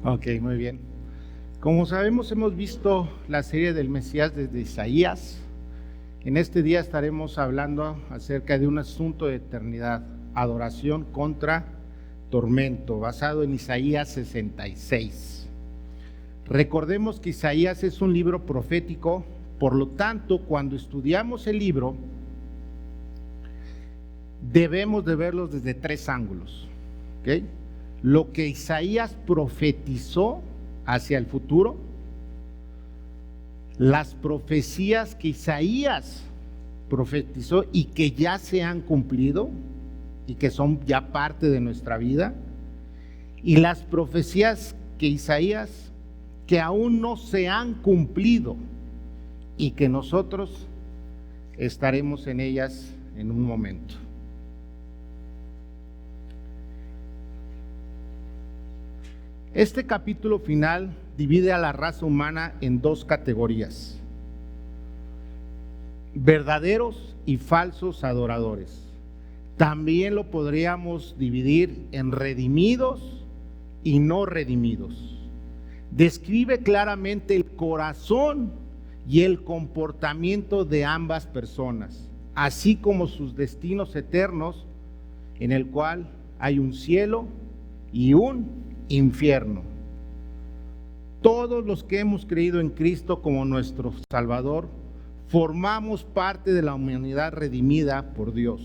Ok, muy bien. Como sabemos, hemos visto la serie del Mesías desde Isaías. En este día estaremos hablando acerca de un asunto de eternidad, adoración contra tormento, basado en Isaías 66. Recordemos que Isaías es un libro profético, por lo tanto, cuando estudiamos el libro, debemos de verlos desde tres ángulos, ¿ok? Lo que Isaías profetizó hacia el futuro, las profecías que Isaías profetizó y que ya se han cumplido y que son ya parte de nuestra vida, y las profecías que Isaías que aún no se han cumplido y que nosotros estaremos en ellas en un momento. Este capítulo final divide a la raza humana en dos categorías: verdaderos y falsos adoradores. También lo podríamos dividir en redimidos y no redimidos. Describe claramente el corazón y el comportamiento de ambas personas, así como sus destinos eternos, en el cual hay un cielo y un infierno. Todos los que hemos creído en Cristo como nuestro Salvador formamos parte de la humanidad redimida por Dios.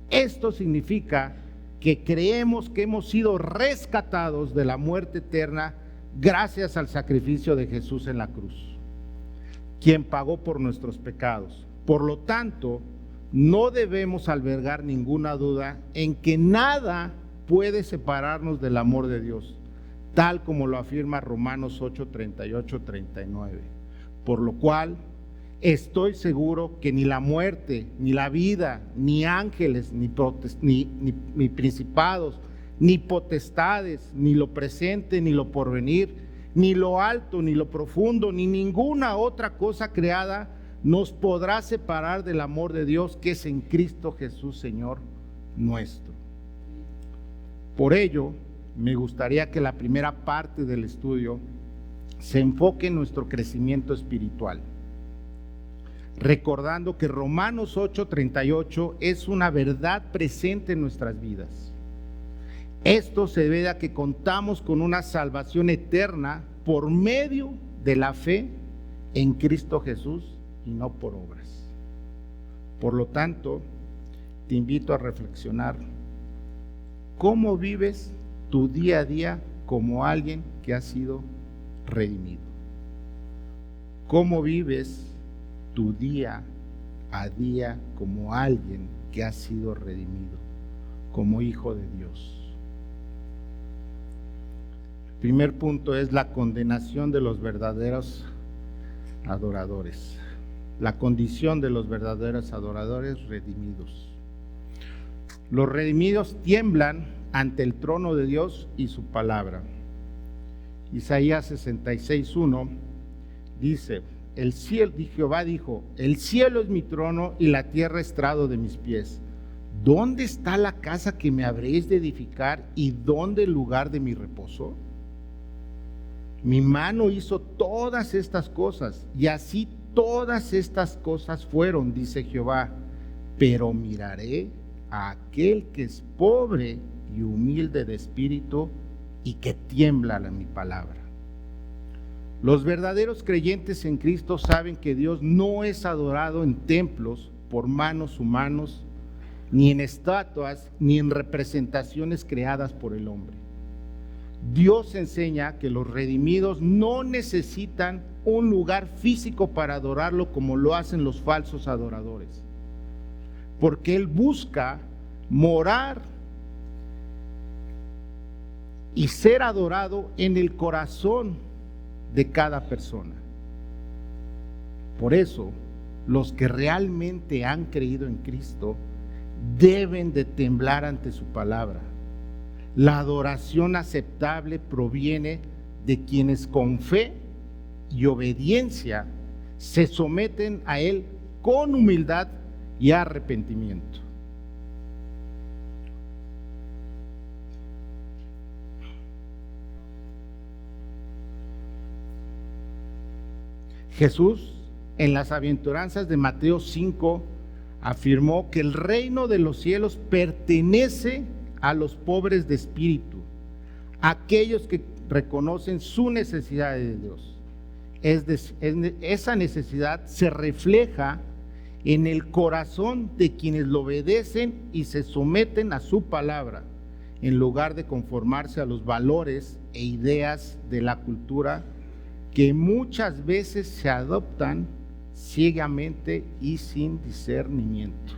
Esto significa que creemos que hemos sido rescatados de la muerte eterna gracias al sacrificio de Jesús en la cruz, quien pagó por nuestros pecados. Por lo tanto, no debemos albergar ninguna duda en que nada puede separarnos del amor de Dios, tal como lo afirma Romanos 8, 38, 39. Por lo cual, estoy seguro que ni la muerte, ni la vida, ni ángeles, ni principados, ni potestades, ni lo presente, ni lo porvenir, ni lo alto, ni lo profundo, ni ninguna otra cosa creada nos podrá separar del amor de Dios que es en Cristo Jesús, Señor nuestro. Por ello, me gustaría que la primera parte del estudio se enfoque en nuestro crecimiento espiritual, recordando que Romanos 8:38 es una verdad presente en nuestras vidas. Esto se debe a que contamos con una salvación eterna por medio de la fe en Cristo Jesús y no por obras. Por lo tanto, te invito a reflexionar: ¿cómo vives tu día a día como alguien que ha sido redimido? ¿Cómo vives tu día a día como alguien que ha sido redimido, como hijo de Dios? El primer punto es la condenación de los verdaderos adoradores. La condición de los verdaderos adoradores redimidos. Los redimidos tiemblan ante el trono de Dios y su palabra. Isaías 66:1 dice: Jehová dijo, el cielo es mi trono y la tierra estrado de mis pies. ¿Dónde está la casa que me habréis de edificar y dónde el lugar de mi reposo? Mi mano hizo todas estas cosas, y así todas estas cosas fueron, dice Jehová. Pero miraré a aquel que es pobre y humilde de espíritu y que tiembla a mi palabra. Los verdaderos creyentes en Cristo saben que Dios no es adorado en templos por manos humanos, ni en estatuas, ni en representaciones creadas por el hombre. Dios enseña que los redimidos no necesitan un lugar físico para adorarlo como lo hacen los falsos adoradores, porque Él busca morar y ser adorado en el corazón de cada persona. Por eso, los que realmente han creído en Cristo deben de temblar ante su palabra. La adoración aceptable proviene de quienes con fe y obediencia se someten a Él con humildad y arrepentimiento. Jesús, en las aventuranzas de Mateo 5, afirmó que el reino de los cielos pertenece a los pobres de espíritu, aquellos que reconocen su necesidad de Dios. Esa necesidad se refleja en el corazón de quienes lo obedecen y se someten a su palabra, en lugar de conformarse a los valores e ideas de la cultura que muchas veces se adoptan ciegamente y sin discernimiento.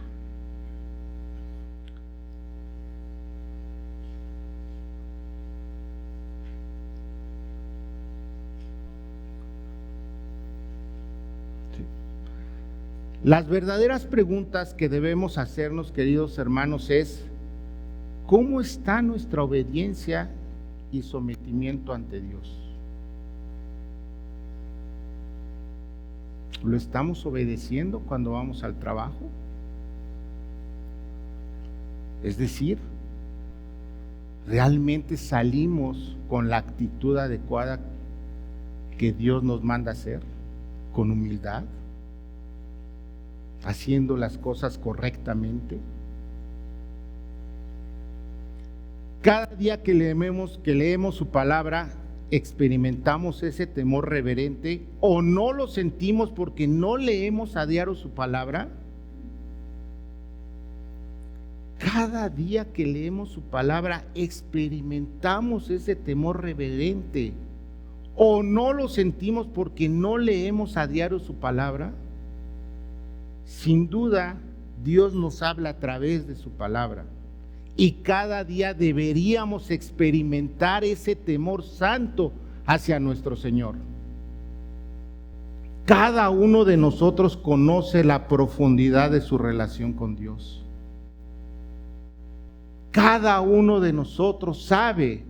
Las verdaderas preguntas que debemos hacernos, queridos hermanos, es: ¿cómo está nuestra obediencia y sometimiento ante Dios? ¿Lo estamos obedeciendo cuando vamos al trabajo? Es decir, ¿realmente salimos con la actitud adecuada que Dios nos manda hacer? ¿Con humildad? ¿Haciendo las cosas correctamente? Cada día que leemos su palabra, ¿experimentamos ese temor reverente o no lo sentimos porque no leemos a diario su palabra? Cada día que leemos su palabra, ¿experimentamos ese temor reverente o no lo sentimos porque no leemos a diario su palabra? Sin duda, Dios nos habla a través de su palabra y cada día deberíamos experimentar ese temor santo hacia nuestro Señor. Cada uno de nosotros conoce la profundidad de su relación con Dios. Cada uno de nosotros sabe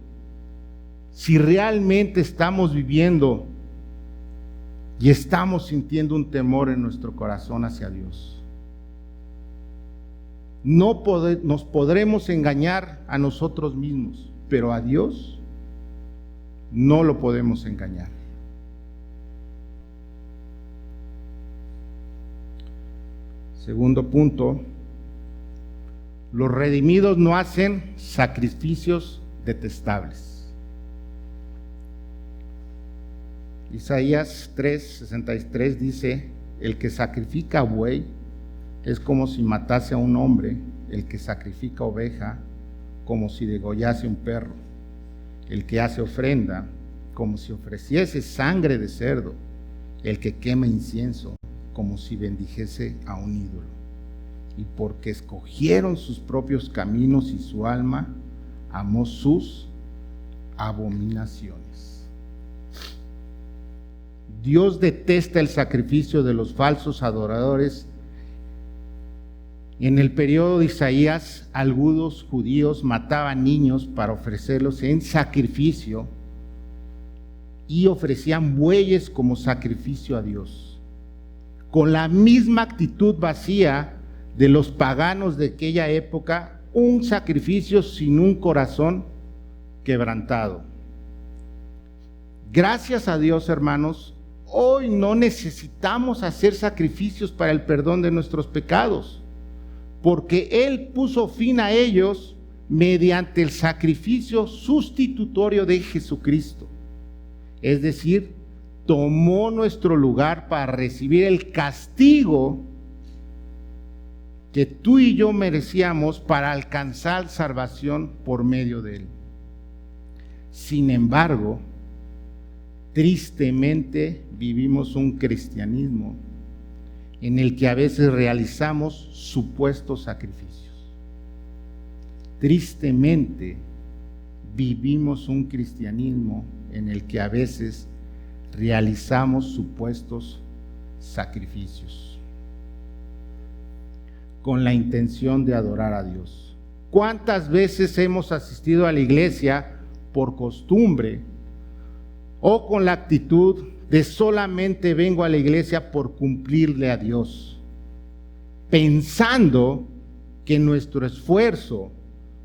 si realmente estamos viviendo y estamos sintiendo un temor en nuestro corazón hacia Dios. Nos podremos engañar a nosotros mismos, pero a Dios no lo podemos engañar. Segundo punto, los redimidos no hacen sacrificios detestables. Isaías 3:63 dice: el que sacrifica buey es como si matase a un hombre, el que sacrifica oveja como si degollase un perro, el que hace ofrenda como si ofreciese sangre de cerdo, el que quema incienso como si bendijese a un ídolo. Y porque escogieron sus propios caminos y su alma amó sus abominaciones. Dios detesta el sacrificio de los falsos adoradores. En el periodo de Isaías, algunos judíos mataban niños para ofrecerlos en sacrificio y ofrecían bueyes como sacrificio a Dios, con la misma actitud vacía de los paganos de aquella época, un sacrificio sin un corazón quebrantado. Gracias a Dios, hermanos, hoy no necesitamos hacer sacrificios para el perdón de nuestros pecados, porque Él puso fin a ellos mediante el sacrificio sustitutorio de Jesucristo. Es decir, tomó nuestro lugar para recibir el castigo que tú y yo merecíamos para alcanzar salvación por medio de Él. Sin embargo, tristemente vivimos un cristianismo en el que a veces realizamos supuestos sacrificios. Tristemente vivimos un cristianismo en el que a veces realizamos supuestos sacrificios con la intención de adorar a Dios. ¿Cuántas veces hemos asistido a la iglesia por costumbre o con la actitud de solamente vengo a la iglesia por cumplirle a Dios, pensando que nuestro esfuerzo,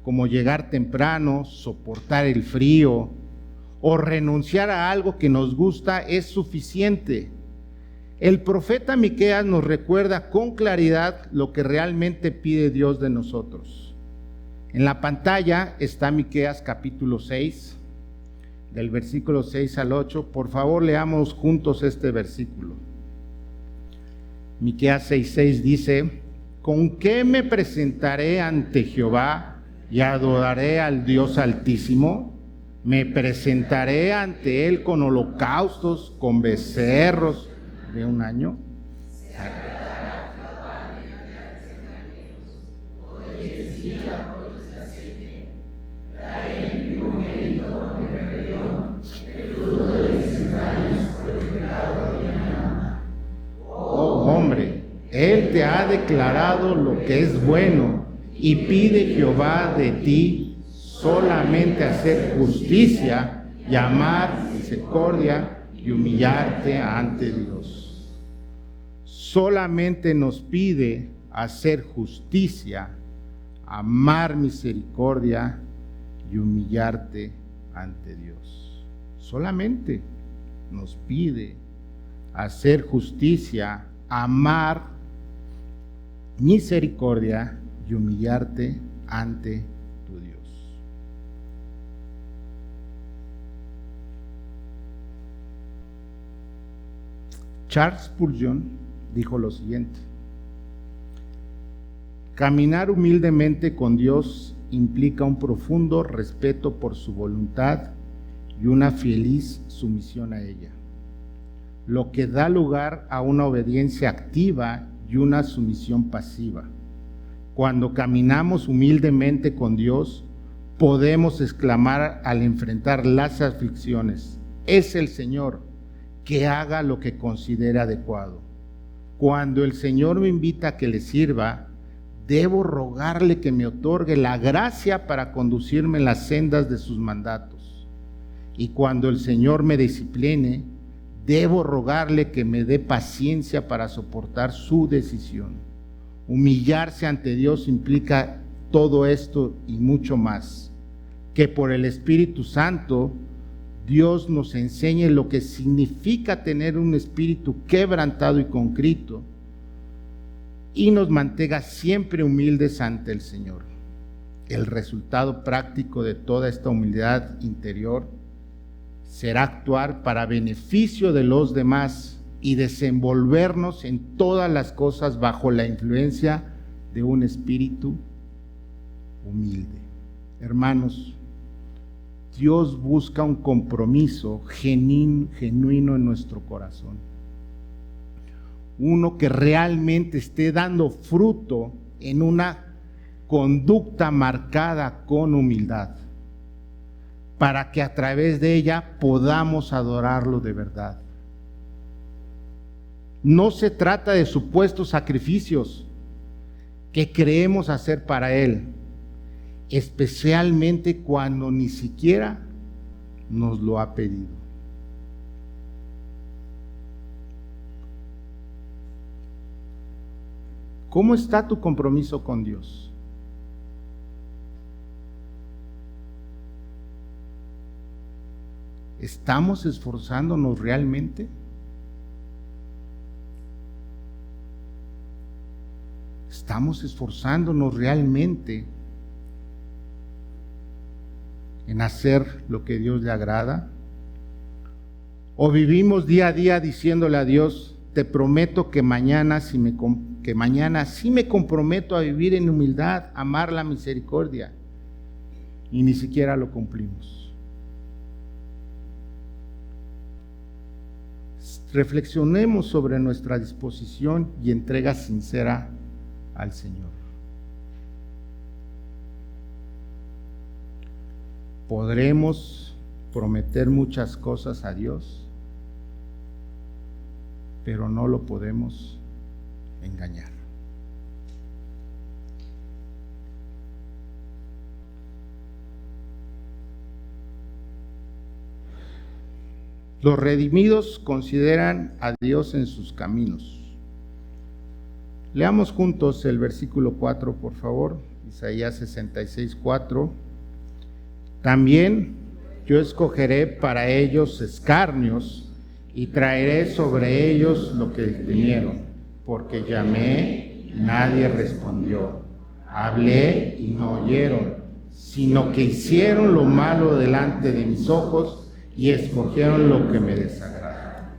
como llegar temprano, soportar el frío o renunciar a algo que nos gusta, es suficiente? El profeta Miqueas nos recuerda con claridad lo que realmente pide Dios de nosotros. En la pantalla está Miqueas capítulo 6, del versículo 6 al 8. Por favor, leamos juntos este versículo. Miqueas 6:6 dice: ¿con qué me presentaré ante Jehová y adoraré al Dios Altísimo? Me presentaré ante él con holocaustos, con becerros de un año. Oh hombre, él te ha declarado lo que es bueno, y pide Jehová de ti solamente hacer justicia y amar misericordia y humillarte ante Dios. Solamente nos pide hacer justicia, amar misericordia y humillarte ante Dios. Solamente nos pide hacer justicia, amar misericordia y humillarte ante tu Dios. Charles Spurgeon dijo lo siguiente: caminar humildemente con Dios implica un profundo respeto por su voluntad y una feliz sumisión a ella, lo que da lugar a una obediencia activa y una sumisión pasiva. Cuando caminamos humildemente con Dios, podemos exclamar al enfrentar las aflicciones: es el Señor, que haga lo que considere adecuado. Cuando el Señor me invita a que le sirva, debo rogarle que me otorgue la gracia para conducirme en las sendas de sus mandatos. Y cuando el Señor me discipline, debo rogarle que me dé paciencia para soportar su decisión. Humillarse ante Dios implica todo esto y mucho más. Que por el Espíritu Santo Dios nos enseñe lo que significa tener un espíritu quebrantado y contrito, y nos mantenga siempre humildes ante el Señor. El resultado práctico de toda esta humildad interior será actuar para beneficio de los demás y desenvolvernos en todas las cosas bajo la influencia de un espíritu humilde. Hermanos, Dios busca un compromiso genuino en nuestro corazón. Uno que realmente esté dando fruto en una conducta marcada con humildad, para que a través de ella podamos adorarlo de verdad. No se trata de supuestos sacrificios que creemos hacer para Él, especialmente cuando ni siquiera nos lo ha pedido. ¿Cómo está tu compromiso con Dios? ¿Estamos esforzándonos realmente? ¿Estamos esforzándonos realmente en hacer lo que Dios le agrada? ¿O vivimos día a día diciéndole a Dios: te prometo que mañana sí me comprometo a vivir en humildad, amar la misericordia, y ni siquiera lo cumplimos? Reflexionemos sobre nuestra disposición y entrega sincera al Señor. Podremos prometer muchas cosas a Dios, pero no lo podemos engañar. Los redimidos consideran a Dios en sus caminos. Leamos juntos el versículo 4, por favor. Isaías 66, 4. También yo escogeré para ellos escarnios y traeré sobre ellos lo que temieron, porque llamé y nadie respondió, hablé y no oyeron, sino que hicieron lo malo delante de mis ojos y escogieron lo que me desagrada.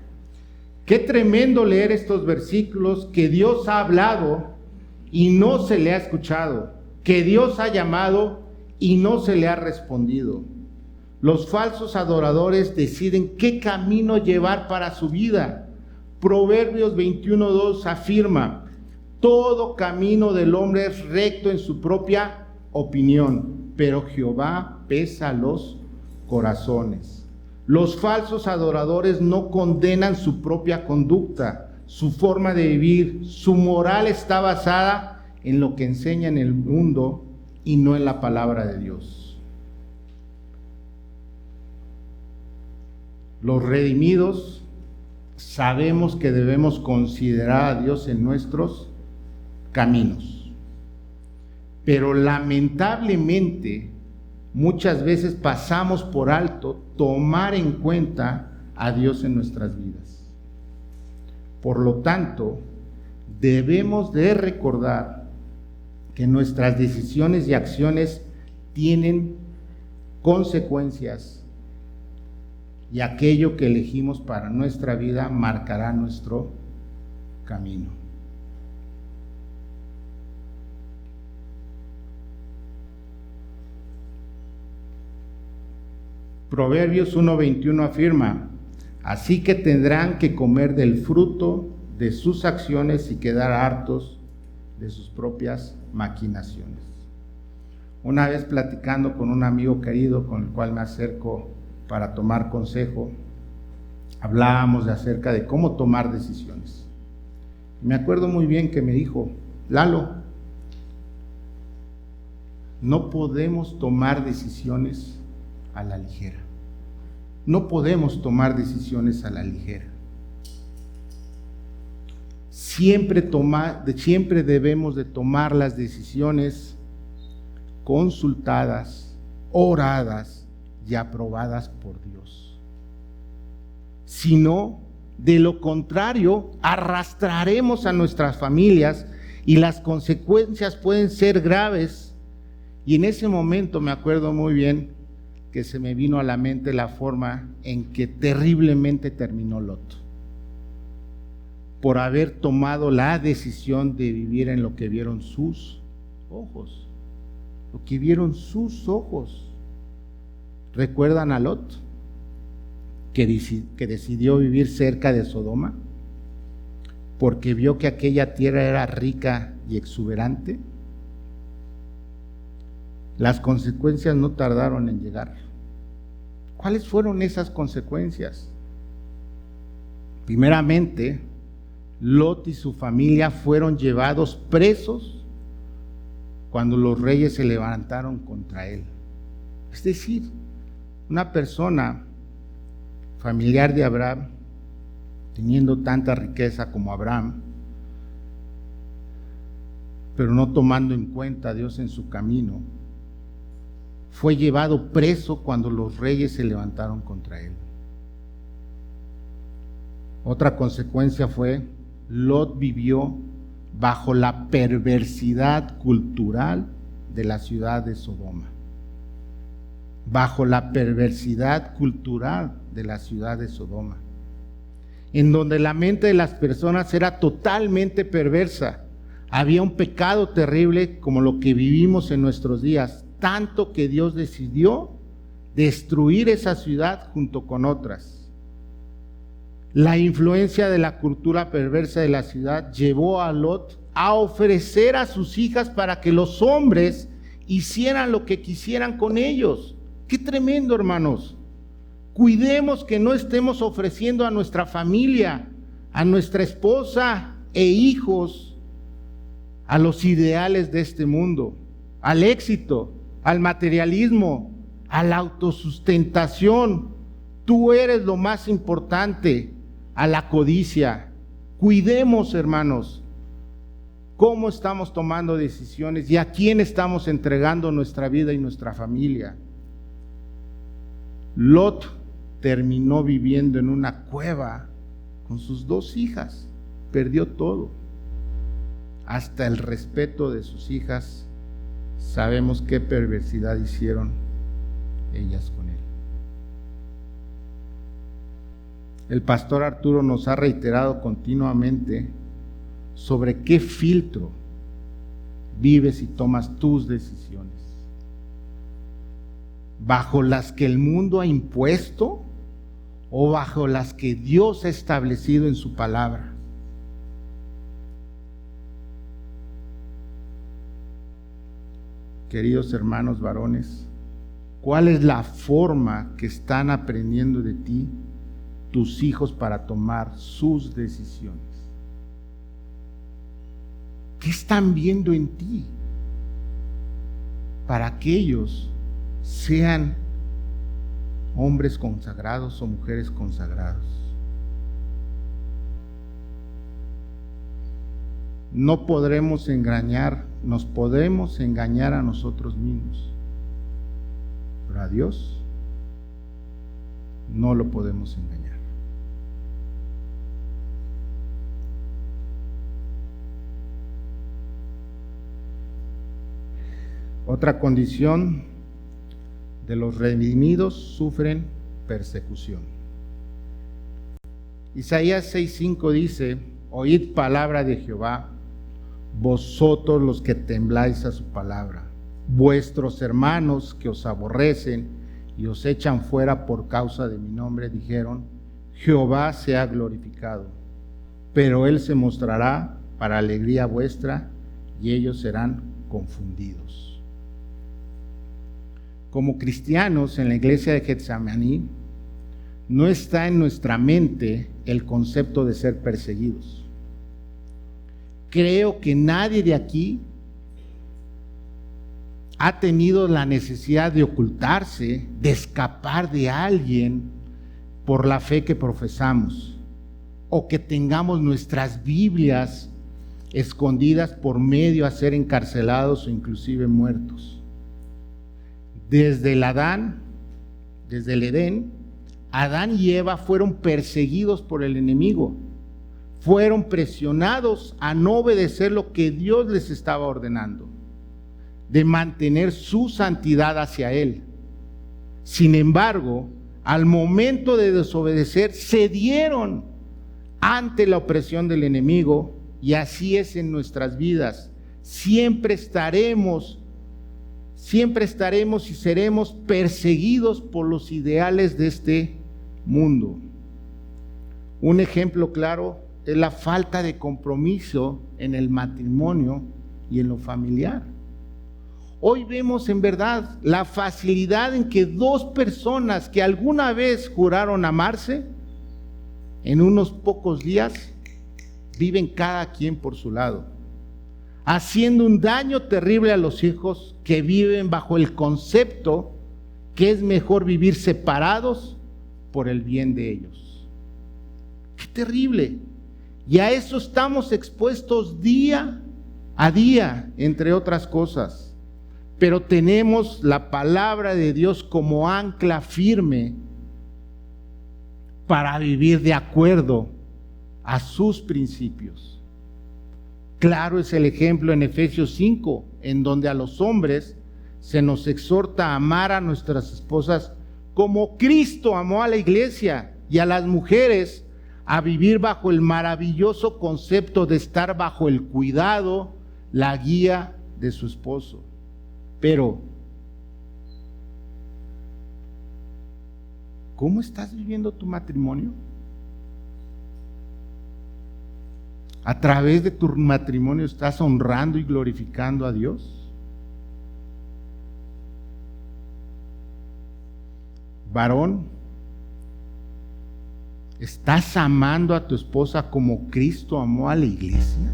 Qué tremendo leer estos versículos, que Dios ha hablado y no se le ha escuchado, que Dios ha llamado y no se le ha respondido. Los falsos adoradores deciden qué camino llevar para su vida. Proverbios 21:2 afirma: todo camino del hombre es recto en su propia opinión, pero Jehová pesa los corazones. Los falsos adoradores no condenan su propia conducta, su forma de vivir. Su moral está basada en lo que enseña en el mundo y no en la palabra de Dios. Los redimidos sabemos que debemos considerar a Dios en nuestros caminos, pero lamentablemente muchas veces pasamos por alto tomar en cuenta a Dios en nuestras vidas. Por lo tanto, debemos de recordar que nuestras decisiones y acciones tienen consecuencias, y aquello que elegimos para nuestra vida marcará nuestro camino. Proverbios 1:21 afirma: así que tendrán que comer del fruto de sus acciones y quedar hartos de sus propias maquinaciones. Una vez platicando con un amigo querido con el cual me acerco para tomar consejo, hablábamos acerca de cómo tomar decisiones. Me acuerdo muy bien que me dijo: Lalo, no podemos tomar decisiones a la ligera. No podemos tomar decisiones a la ligera. Siempre debemos de tomar las decisiones consultadas, oradas y aprobadas por Dios. Si no, de lo contrario, arrastraremos a nuestras familias y las consecuencias pueden ser graves. Y en ese momento me acuerdo muy bien que se me vino a la mente la forma en que terriblemente terminó Lot, por haber tomado la decisión de vivir en lo que vieron sus ojos. Lo que vieron sus ojos. ¿Recuerdan a Lot, que decidió vivir cerca de Sodoma porque vio que aquella tierra era rica y exuberante? Las consecuencias no tardaron en llegar. ¿Cuáles fueron esas consecuencias? Primeramente, Lot y su familia fueron llevados presos cuando los reyes se levantaron contra él. Es decir, una persona familiar de Abraham, teniendo tanta riqueza como Abraham, pero no tomando en cuenta a Dios en su camino, fue llevado preso cuando los reyes se levantaron contra él. Otra consecuencia fue: Lot vivió bajo la perversidad cultural de la ciudad de Sodoma. Bajo la perversidad cultural de la ciudad de Sodoma, en donde la mente de las personas era totalmente perversa. Había un pecado terrible como lo que vivimos en nuestros días, tanto que Dios decidió destruir esa ciudad junto con otras. La influencia de la cultura perversa de la ciudad llevó a Lot a ofrecer a sus hijas para que los hombres hicieran lo que quisieran con ellos. ¡Qué tremendo, hermanos! Cuidemos que no estemos ofreciendo a nuestra familia, a nuestra esposa e hijos, a los ideales de este mundo, al éxito, al materialismo, a la autosustentación. Tú eres lo más importante, a la codicia. Cuidemos, hermanos, cómo estamos tomando decisiones y a quién estamos entregando nuestra vida y nuestra familia. Lot terminó viviendo en una cueva con sus 2 hijas. Perdió todo, hasta el respeto de sus hijas. Sabemos qué perversidad hicieron ellas con él. El pastor Arturo nos ha reiterado continuamente sobre qué filtro vives y tomas tus decisiones. ¿Bajo las que el mundo ha impuesto o bajo las que Dios ha establecido en su palabra? Queridos hermanos varones, ¿cuál es la forma que están aprendiendo de ti tus hijos para tomar sus decisiones? ¿Qué están viendo en ti para que ellos sean hombres consagrados o mujeres consagrados? No podremos nos podemos engañar a nosotros mismos, pero a Dios no lo podemos engañar. Otra condición de los redimidos: sufren persecución. Isaías 6:5 dice: oíd palabra de Jehová, vosotros los que tembláis a su palabra, vuestros hermanos que os aborrecen y os echan fuera por causa de mi nombre, dijeron: Jehová sea glorificado, pero él se mostrará para alegría vuestra, y ellos serán confundidos. Como cristianos en la iglesia de Getsemaní, no está en nuestra mente el concepto de ser perseguidos. Creo que nadie de aquí ha tenido la necesidad de ocultarse, de escapar de alguien por la fe que profesamos, o que tengamos nuestras Biblias escondidas por medio a ser encarcelados o inclusive muertos. Desde el Edén, Adán y Eva fueron perseguidos por el enemigo. Fueron presionados a no obedecer lo que Dios les estaba ordenando, de mantener su santidad hacia Él. Sin embargo, al momento de desobedecer, cedieron ante la opresión del enemigo, y así es en nuestras vidas. Siempre estaremos y seremos perseguidos por los ideales de este mundo. Un ejemplo claro es la falta de compromiso en el matrimonio y en lo familiar. Hoy vemos en verdad la facilidad en que 2 personas que alguna vez juraron amarse, en unos pocos días viven cada quien por su lado, haciendo un daño terrible a los hijos que viven bajo el concepto que es mejor vivir separados por el bien de ellos. ¡Qué terrible! Y a eso estamos expuestos día a día, entre otras cosas. Pero tenemos la palabra de Dios como ancla firme para vivir de acuerdo a sus principios. Claro es el ejemplo en Efesios 5, en donde a los hombres se nos exhorta a amar a nuestras esposas como Cristo amó a la iglesia, y a las mujeres a vivir bajo el maravilloso concepto de estar bajo el cuidado, la guía de su esposo. Pero, ¿cómo estás viviendo tu matrimonio? ¿A través de tu matrimonio estás honrando y glorificando a Dios? Varón, ¿estás amando a tu esposa como Cristo amó a la iglesia?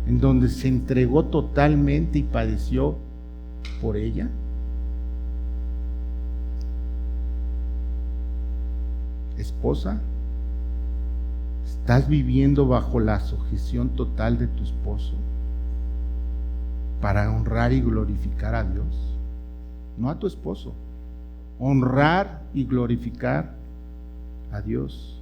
En donde se entregó totalmente y padeció por ella. Esposa, ¿estás viviendo bajo la sujeción total de tu esposo para honrar y glorificar a Dios? No a tu esposo, honrar y glorificar a Dios.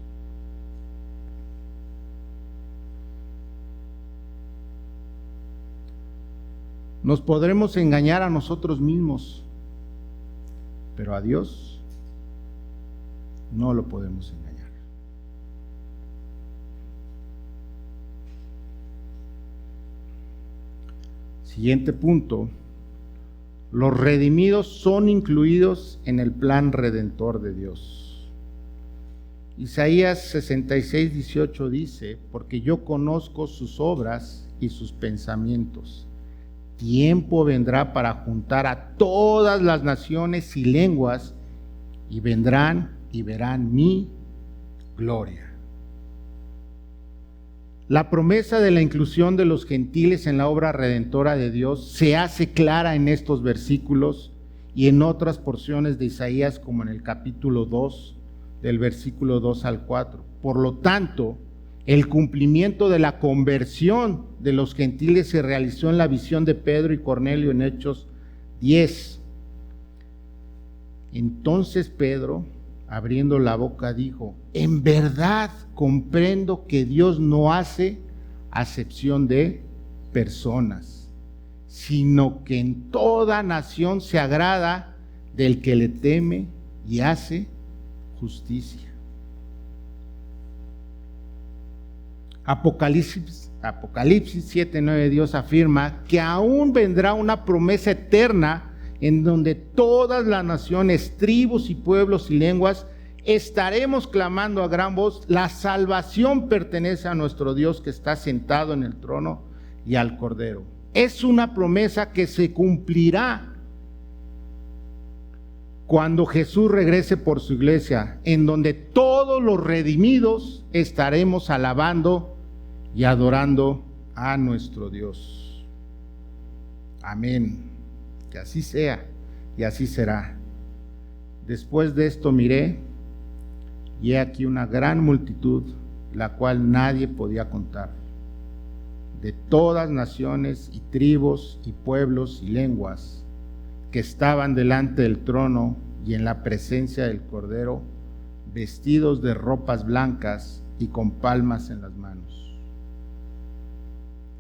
Nos podremos engañar a nosotros mismos, pero a Dios no lo podemos engañar. Siguiente punto. Los redimidos son incluidos en el plan redentor de Dios. Isaías 66, 18 dice: porque yo conozco sus obras y sus pensamientos. Tiempo vendrá para juntar a todas las naciones y lenguas, y vendrán y verán mi gloria. La promesa de la inclusión de los gentiles en la obra redentora de Dios se hace clara en estos versículos y en otras porciones de Isaías, como en el capítulo 2, del versículo 2 al 4. Por lo tanto, el cumplimiento de la conversión de los gentiles se realizó en la visión de Pedro y Cornelio en Hechos 10. Entonces Pedro, abriendo la boca, dijo: en verdad comprendo que Dios no hace acepción de personas, sino que en toda nación se agrada del que le teme y hace justicia. Apocalipsis 7:9, Dios afirma que aún vendrá una promesa eterna en donde todas las naciones, tribus y pueblos y lenguas estaremos clamando a gran voz: la salvación pertenece a nuestro Dios que está sentado en el trono y al Cordero. Es una promesa que se cumplirá cuando Jesús regrese por su iglesia, en donde todos los redimidos estaremos alabando y adorando a nuestro Dios. Amén. Que así sea y así será. Después de esto miré, y he aquí una gran multitud, la cual nadie podía contar, de todas naciones y tribus y pueblos y lenguas, que estaban delante del trono y en la presencia del Cordero, vestidos de ropas blancas y con palmas en las manos.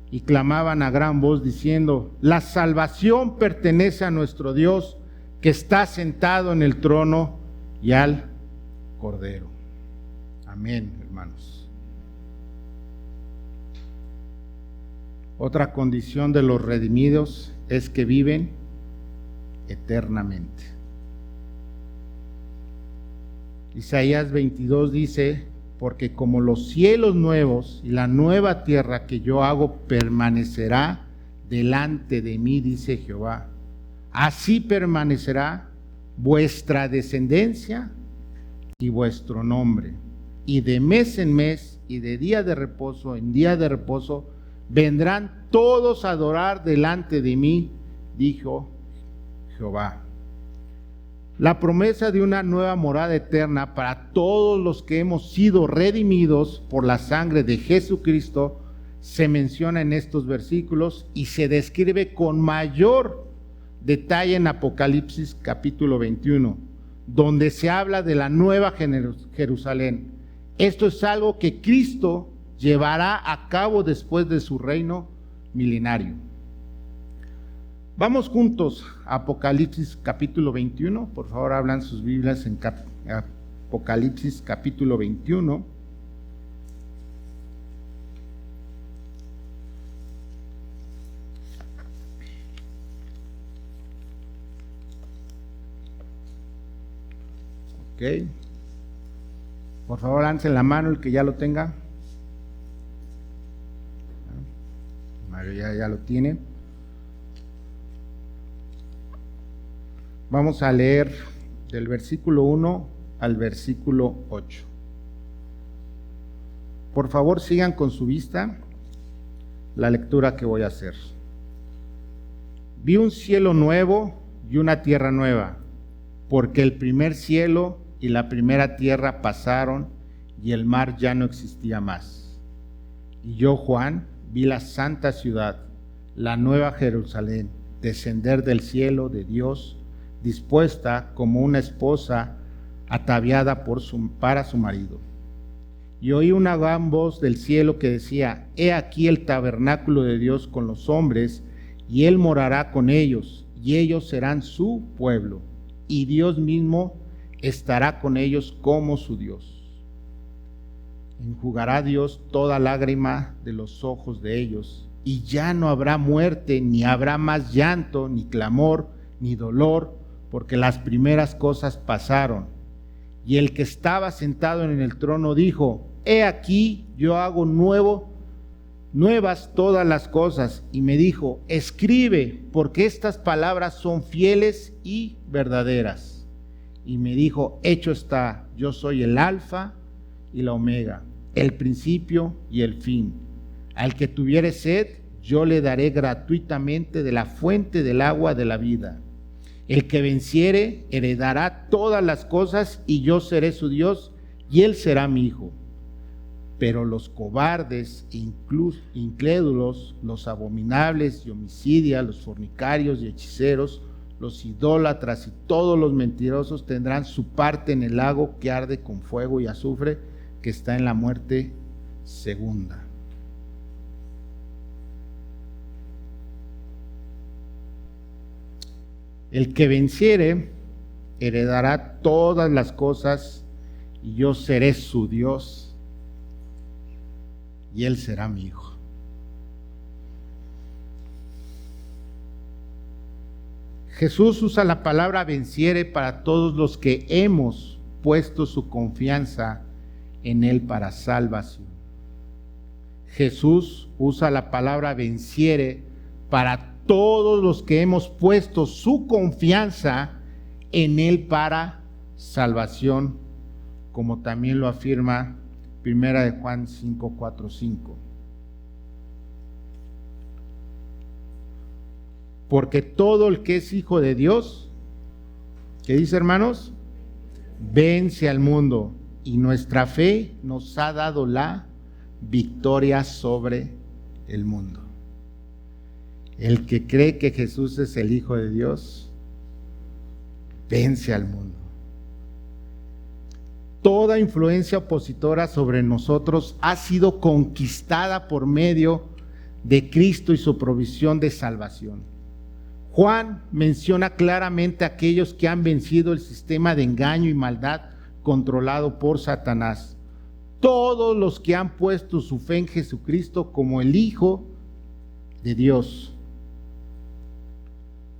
Y clamaban a gran voz diciendo: la salvación pertenece a nuestro Dios que está sentado en el trono y al Cordero. Amén, hermanos. Otra condición de los redimidos es que viven eternamente. Isaías 22 dice: porque como los cielos nuevos y la nueva tierra que yo hago permanecerá delante de mí, dice Jehová, así permanecerá vuestra descendencia y vuestro nombre. Y de mes en mes y de día de reposo en día de reposo vendrán todos a adorar delante de mí, dijo Jehová. La promesa de una nueva morada eterna para todos los que hemos sido redimidos por la sangre de Jesucristo se menciona en estos versículos y se describe con mayor detalle en Apocalipsis capítulo 21, donde se habla de la nueva Jerusalén. Esto es algo que Cristo llevará a cabo después de su reino milenario. Vamos juntos a Apocalipsis capítulo 21. Por favor, abran sus Biblias en Apocalipsis capítulo 21. Ok. Por favor, alcen la mano el que ya lo tenga. Mario ya lo tiene. Vamos a leer del versículo 1 al versículo 8. Por favor, sigan con su vista la lectura que voy a hacer. Vi un cielo nuevo y una tierra nueva, porque el primer cielo y la primera tierra pasaron y el mar ya no existía más. Y yo, Juan, vi la santa ciudad, la nueva Jerusalén, descender del cielo de Dios, dispuesta como una esposa ataviada para su marido. Y oí una gran voz del cielo que decía: He aquí el tabernáculo de Dios con los hombres, y Él morará con ellos, y ellos serán su pueblo, y Dios mismo estará con ellos como su Dios. Enjugará Dios toda lágrima de los ojos de ellos, y ya no habrá muerte, ni habrá más llanto, ni clamor, ni dolor, porque las primeras cosas pasaron. Y el que estaba sentado en el trono dijo: He aquí, yo hago nuevas todas las cosas. Y me dijo: Escribe, porque estas palabras son fieles y verdaderas. Y me dijo: Hecho está, yo soy el Alfa y la Omega, el principio y el fin. Al que tuviere sed, yo le daré gratuitamente de la fuente del agua de la vida. El que venciere heredará todas las cosas, y yo seré su Dios, y él será mi hijo. Pero los cobardes, incrédulos, los abominables y homicidas, los fornicarios y hechiceros, los idólatras y todos los mentirosos tendrán su parte en el lago que arde con fuego y azufre, que está en la muerte segunda. El que venciere heredará todas las cosas, y yo seré su Dios, y él será mi hijo. Jesús usa la palabra venciere para todos los que hemos puesto su confianza en él para salvación. Jesús usa la palabra venciere para todos los que hemos puesto su confianza en él para salvación, como también lo afirma 1 de Juan 5, 4, 5. Porque todo el que es hijo de Dios, ¿qué dice, hermanos? Vence al mundo, y nuestra fe nos ha dado la victoria sobre el mundo. El que cree que Jesús es el Hijo de Dios, vence al mundo. Toda influencia opositora sobre nosotros ha sido conquistada por medio de Cristo y su provisión de salvación. Juan menciona claramente a aquellos que han vencido el sistema de engaño y maldad controlado por Satanás. Todos los que han puesto su fe en Jesucristo como el Hijo de Dios,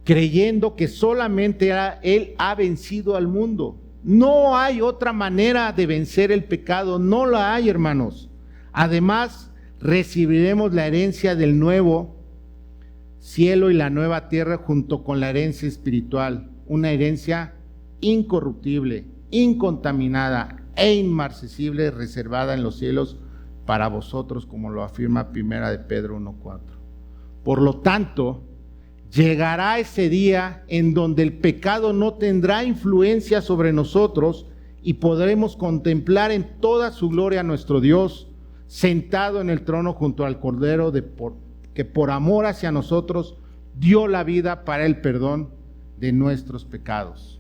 creyendo que solamente Él ha vencido al mundo. No hay otra manera de vencer el pecado, no la hay, hermanos. Además, recibiremos la herencia del nuevo cielo y la nueva tierra junto con la herencia espiritual, una herencia incorruptible, incontaminada e inmarcesible, reservada en los cielos para vosotros, como lo afirma 1 de Pedro 1:4. Por lo tanto, llegará ese día en donde el pecado no tendrá influencia sobre nosotros y podremos contemplar en toda su gloria a nuestro Dios, sentado en el trono junto al Cordero, que por amor hacia nosotros dio la vida para el perdón de nuestros pecados.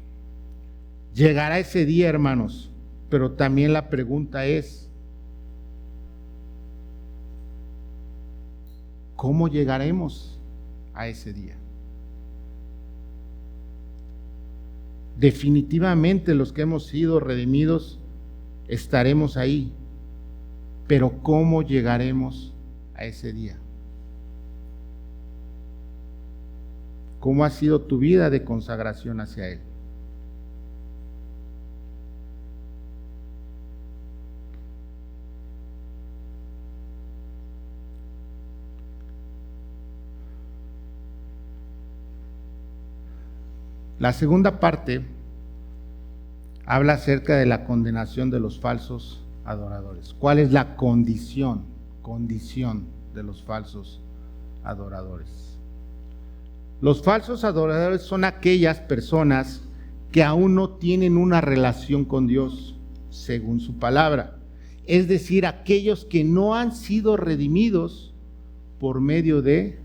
Llegará ese día, hermanos, pero también la pregunta es: ¿cómo llegaremos a ese día? Definitivamente los que hemos sido redimidos estaremos ahí, pero ¿cómo llegaremos a ese día? ¿Cómo ha sido tu vida de consagración hacia Él? La segunda parte habla acerca de la condenación de los falsos adoradores. ¿Cuál es la condición de los falsos adoradores? Los falsos adoradores son aquellas personas que aún no tienen una relación con Dios, según su palabra. Es decir, aquellos que no han sido redimidos por medio de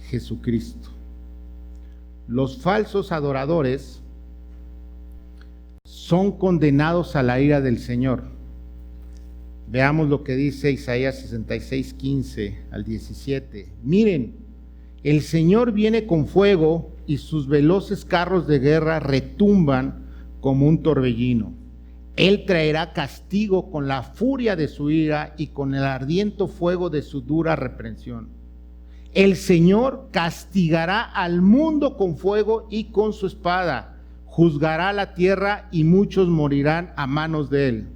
Jesucristo. los falsos adoradores son condenados a la ira del Señor. Veamos lo que dice Isaías 66, 15 al 17. Miren, el Señor viene con fuego y sus veloces carros de guerra retumban como un torbellino. Él traerá castigo con la furia de su ira y con el ardiente fuego de su dura reprensión. El Señor castigará al mundo con fuego y con su espada. Juzgará la tierra y muchos morirán a manos de él.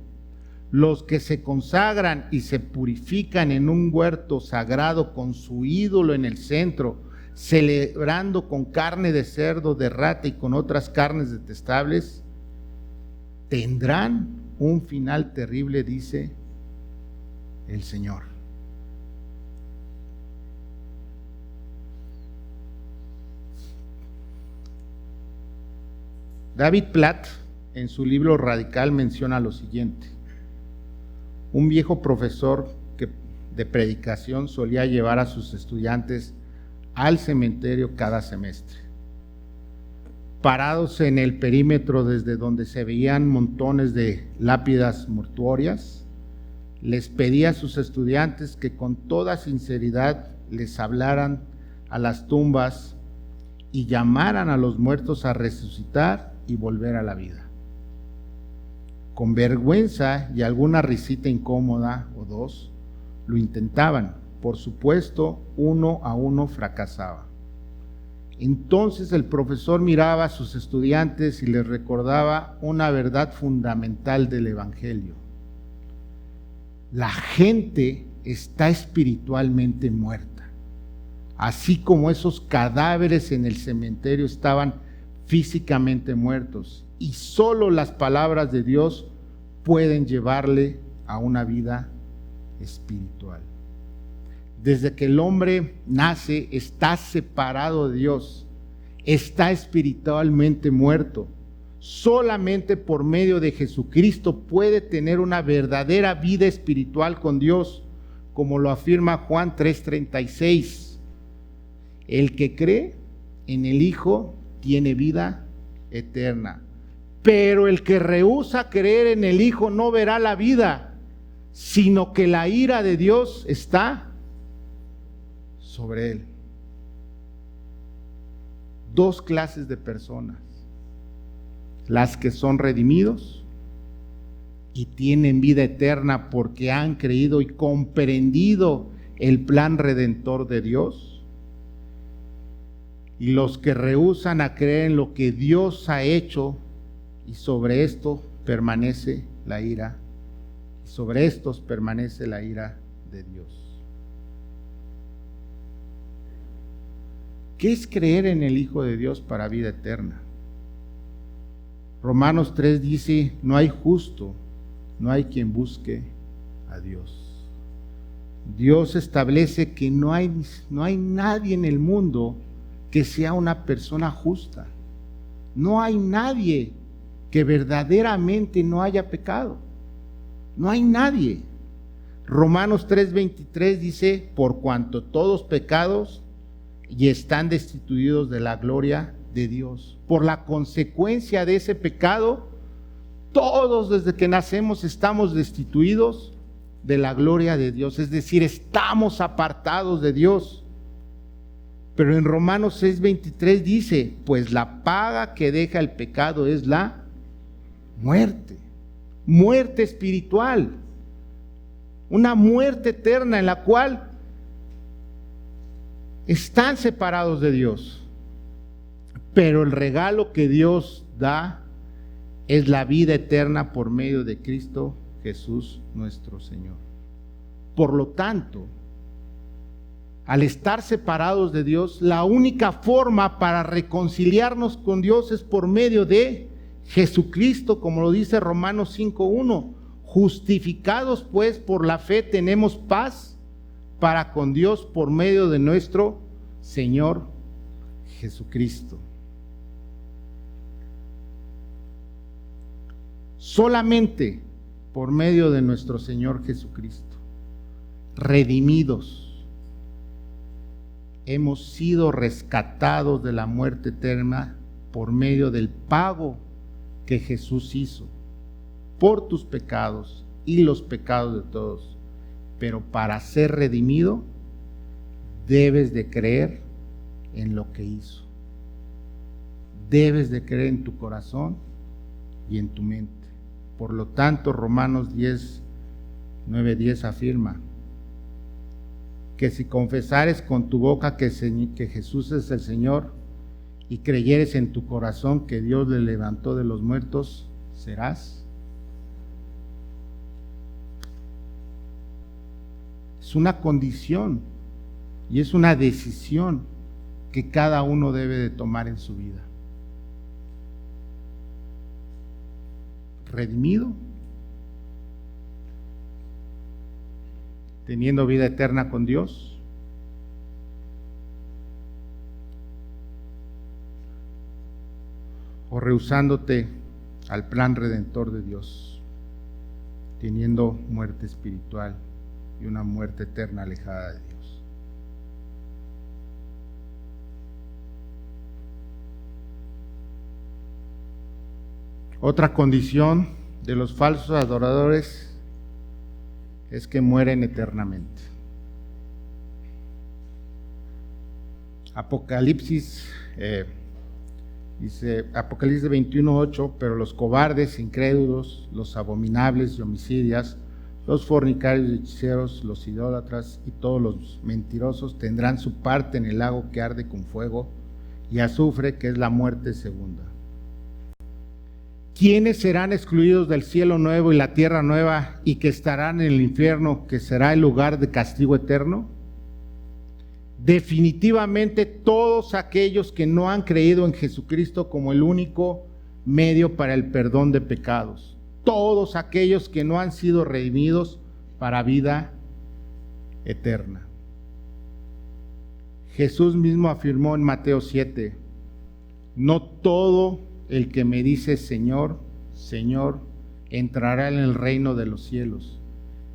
Los que se consagran y se purifican en un huerto sagrado con su ídolo en el centro, celebrando con carne de cerdo, de rata y con otras carnes detestables, tendrán un final terrible, dice el Señor. David Platt, en su libro Radical, menciona lo siguiente. Un viejo profesor de predicación solía llevar a sus estudiantes al cementerio cada semestre. Parados en el perímetro desde donde se veían montones de lápidas mortuorias, les pedía a sus estudiantes que con toda sinceridad les hablaran a las tumbas y llamaran a los muertos a resucitar y volver a la vida. Con vergüenza y alguna risita incómoda o dos, lo intentaban. Por supuesto, uno a uno fracasaba. Entonces el profesor miraba a sus estudiantes y les recordaba una verdad fundamental del Evangelio. La gente está espiritualmente muerta, así como esos cadáveres en el cementerio estaban físicamente muertos, y solo las palabras de Dios pueden llevarle a una vida espiritual. Desde que el hombre nace, está separado de Dios, está espiritualmente muerto. Solamente por medio de Jesucristo puede tener una verdadera vida espiritual con Dios, como lo afirma Juan 3:36. El que cree en el Hijo tiene vida eterna, pero el que rehúsa creer en el Hijo no verá la vida, sino que la ira de Dios está sobre él. Dos clases de personas: las que son redimidos y tienen vida eterna porque han creído y comprendido el plan redentor de Dios, y los que rehúsan a creer en lo que Dios ha hecho, y sobre esto permanece la ira, y sobre estos permanece la ira de Dios. ¿Qué es creer en el Hijo de Dios para vida eterna? Romanos 3 dice: no hay justo, no hay quien busque a Dios. Dios establece que no hay nadie en el mundo que sea una persona justa. No hay nadie que verdaderamente no haya pecado. No hay nadie. Romanos 3:23 dice: por cuanto todos pecados y están destituidos de la gloria de Dios. Por la consecuencia de ese pecado, todos desde que nacemos estamos destituidos de la gloria de Dios, es decir, estamos apartados de Dios. Pero en Romanos 6:23 dice: pues la paga que deja el pecado es la muerte, muerte espiritual, una muerte eterna en la cual están separados de Dios. Pero el regalo que Dios da es la vida eterna por medio de Cristo Jesús nuestro Señor. Por lo tanto, al estar separados de Dios, la única forma para reconciliarnos con Dios es por medio de Jesucristo, como lo dice Romanos 5:1. Justificados pues por la fe tenemos paz para con Dios por medio de nuestro Señor Jesucristo. Solamente por medio de nuestro Señor Jesucristo, redimidos, hemos sido rescatados de la muerte eterna por medio del pago que Jesús hizo por tus pecados y los pecados de todos. Pero para ser redimido, debes de creer en lo que hizo. Debes de creer en tu corazón y en tu mente. Por lo tanto, Romanos 9:10 afirma que si confesares con tu boca que Jesús es el Señor y creyeres en tu corazón que Dios le levantó de los muertos, serás. Es una condición y es una decisión que cada uno debe de tomar en su vida. Redimido, teniendo vida eterna con Dios, o rehusándote al plan redentor de Dios, teniendo muerte espiritual y una muerte eterna alejada de Dios. Otra condición de los falsos adoradores es que mueren eternamente. Apocalipsis dice, Apocalipsis 21:8, pero los cobardes, incrédulos, los abominables y homicidas, los fornicarios y hechiceros, los idólatras y todos los mentirosos tendrán su parte en el lago que arde con fuego y azufre, que es la muerte segunda. ¿Quiénes serán excluidos del cielo nuevo y la tierra nueva y que estarán en el infierno, que será el lugar de castigo eterno? Definitivamente todos aquellos que no han creído en Jesucristo como el único medio para el perdón de pecados. Todos aquellos que no han sido redimidos para vida eterna. Jesús mismo afirmó en Mateo 7, no todo el que me dice Señor, Señor, entrará en el reino de los cielos,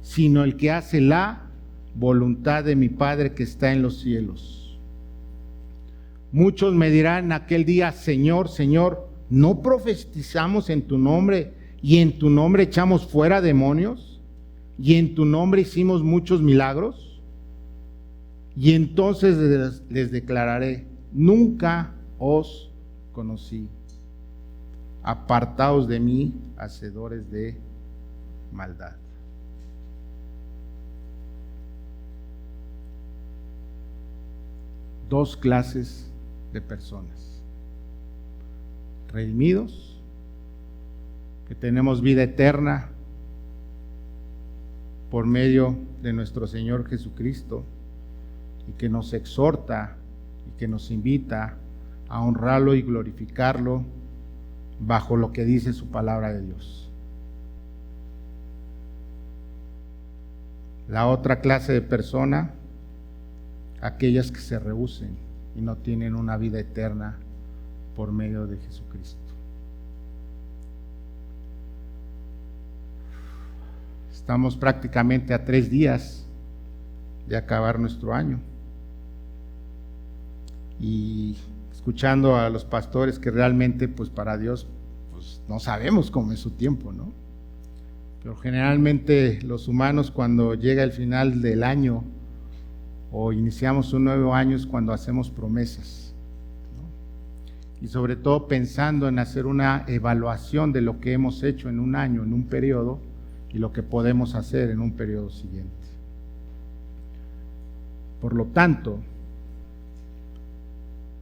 sino el que hace la voluntad de mi Padre que está en los cielos. Muchos me dirán en aquel día, Señor, Señor, ¿no profetizamos en tu nombre y en tu nombre echamos fuera demonios y en tu nombre hicimos muchos milagros? Y entonces les declararé, nunca os conocí. Apartaos de mí, hacedores de maldad. Dos clases de personas: redimidos, que tenemos vida eterna por medio de nuestro Señor Jesucristo y que nos exhorta y que nos invita a honrarlo y glorificarlo bajo lo que dice su palabra de Dios. La otra clase de persona, aquellas que se rehúsen y no tienen una vida eterna por medio de Jesucristo. Estamos prácticamente a 3 días de acabar nuestro año y escuchando a los pastores que realmente pues para Dios pues no sabemos cómo es su tiempo, ¿no? Pero generalmente los humanos cuando llega el final del año o iniciamos un nuevo año es cuando hacemos promesas, ¿no? Y sobre todo pensando en hacer una evaluación de lo que hemos hecho en un año, en un periodo, y lo que podemos hacer en un periodo siguiente. Por lo tanto,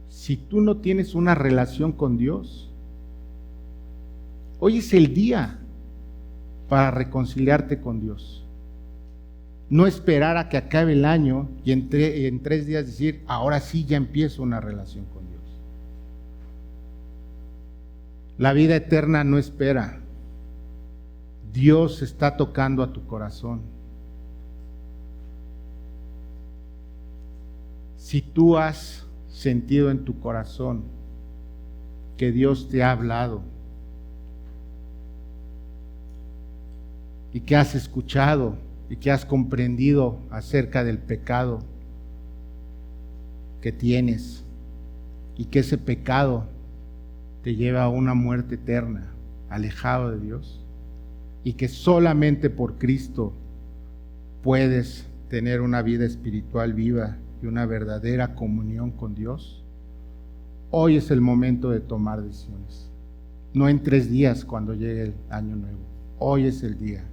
si tú no tienes una relación con Dios, hoy es el día para reconciliarte con Dios. No esperar a que acabe el año y en 3 días decir, ahora sí ya empiezo una relación con Dios. La vida eterna no espera. Dios está tocando a tu corazón. Si tú has sentido en tu corazón que Dios te ha hablado y que has escuchado y que has comprendido acerca del pecado que tienes y que ese pecado te lleva a una muerte eterna, alejado de Dios, y que solamente por Cristo puedes tener una vida espiritual viva y una verdadera comunión con Dios, hoy es el momento de tomar decisiones. No en 3 días cuando llegue el año nuevo. Hoy es el día.